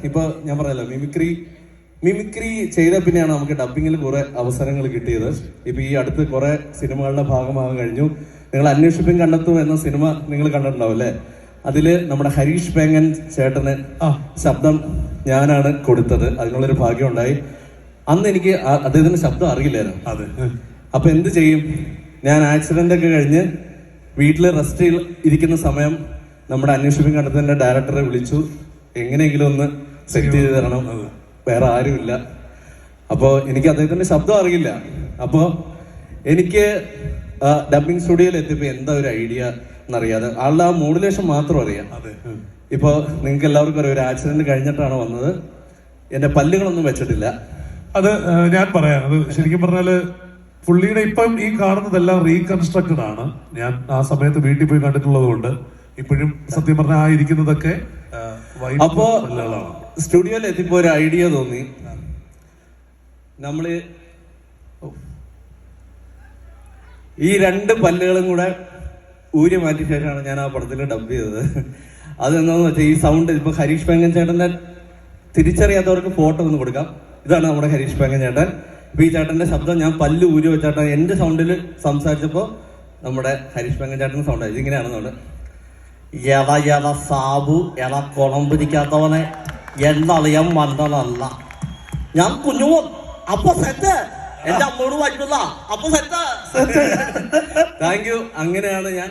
ഇപ്പൊ ഞാൻ പറഞ്ഞല്ലോ മിമിക്രി ചെയ്ത പിന്നെയാണ് നമുക്ക് ഡബിങ്ങിൽ കുറെ അവസരങ്ങൾ കിട്ടിയത്. ഇപ്പൊ ഈ അടുത്ത് കുറെ സിനിമകളുടെ ഭാഗമാകാൻ കഴിഞ്ഞു. നിങ്ങൾ അന്വേഷിപ്പിൻ കണ്ടെത്തും എന്ന സിനിമ നിങ്ങൾ കണ്ടിട്ടുണ്ടാവും അല്ലേ? അതില് നമ്മുടെ ഹരീഷ് പേങ്ങൻ ചേട്ടന് ശബ്ദം ഞാനാണ് കൊടുത്തത്. അതിനുള്ളൊരു ഭാഗ്യം ഉണ്ടായി. അന്ന് എനിക്ക് അദ്ദേഹത്തിന്റെ ശബ്ദം അറിയില്ലായിരുന്നു. അപ്പൊ എന്ത് ചെയ്യും, ഞാൻ ആക്സിഡന്റ് ഒക്കെ കഴിഞ്ഞ് വീട്ടില് റെസ്റ്റ് ഇരിക്കുന്ന സമയം നമ്മുടെ അന്വേഷിപ്പിൻ കണ്ടെത്തുന്നതിന്റെ ഡയറക്ടറെ വിളിച്ചു, എങ്ങനെയെങ്കിലും ഒന്ന് സെറ്റ് ചെയ്ത് തരണം, വേറെ ആരുമില്ല. അപ്പോൾ എനിക്ക് അദ്ദേഹത്തിന്റെ ശബ്ദം അറിയില്ല. അപ്പോൾ എനിക്ക് ഡബിങ് സ്റ്റുഡിയോയിൽ എത്തിയപ്പോൾ എന്താ ഒരു ഐഡിയ എന്നറിയാതെ ആളുടെ ആ മോഡുലേഷൻ മാത്രം അറിയാം. ഇപ്പൊ നിങ്ങൾക്ക് എല്ലാവർക്കും അറിയാം, ഒരു ആക്സിഡന്റ് കഴിഞ്ഞിട്ടാണ് വന്നത്. എന്റെ പല്ലുകളൊന്നും വെച്ചിട്ടില്ല. അത് ഞാൻ പറയാം. അത് ശരിക്കും പറഞ്ഞാല് പുള്ളിയുടെ ഇപ്പം ഈ കാണുന്നതെല്ലാം റീകൺസ്ട്രക്റ്റഡ് ആണ്. ഞാൻ ആ സമയത്ത് വീട്ടിൽ പോയി കണ്ടിട്ടുള്ളത് കൊണ്ട് ഇപ്പോഴും സത്യം പറഞ്ഞാൽ ആ ഇരിക്കുന്നതൊക്കെ. അപ്പോ സ്റ്റുഡിയോയിൽ എത്തിയപ്പോ ഒരു ഐഡിയ തോന്നി. നമ്മള് ഈ രണ്ട് പല്ലുകളും കൂടെ ഊരി മാറ്റിയ ശേഷമാണ് ഞാൻ ആ പടത്തിൽ ഡബ് ചെയ്തത്. അതെന്താന്ന് വെച്ചാൽ ഈ സൗണ്ട് ഇപ്പൊ ഹരീഷ് പേങ്ങൻ ചേട്ടന്റെ തിരിച്ചറിയാത്തവർക്ക് ഫോട്ടോ ഒന്ന് കൊടുക്കാം. ഇതാണ് നമ്മുടെ ഹരീഷ് പേങ്ങൻ ചേട്ടൻ. ഇപ്പൊ ഈ ചേട്ടന്റെ ശബ്ദം ഞാൻ പല്ല് ഊരി വെച്ചേട്ടൻ എന്റെ സൗണ്ടിൽ സംസാരിച്ചപ്പോ നമ്മുടെ ഹരീഷ് പേങ്ങൻ ചേട്ടന്റെ സൗണ്ട് ഇതിങ്ങനെയാണെന്നുണ്ട്. എട സാബു എട കുളം പിടിക്കാത്തവനെ എന്നറിയാൻ വന്നതല്ല ഞാൻ കുഞ്ഞു. അപ്പൊ സെറ്റ് എന്റെ അമ്മോട് പറ്റില്ല. അപ്പൊ സെറ്റ്. Thank you. അങ്ങനെയാണ് ഞാൻ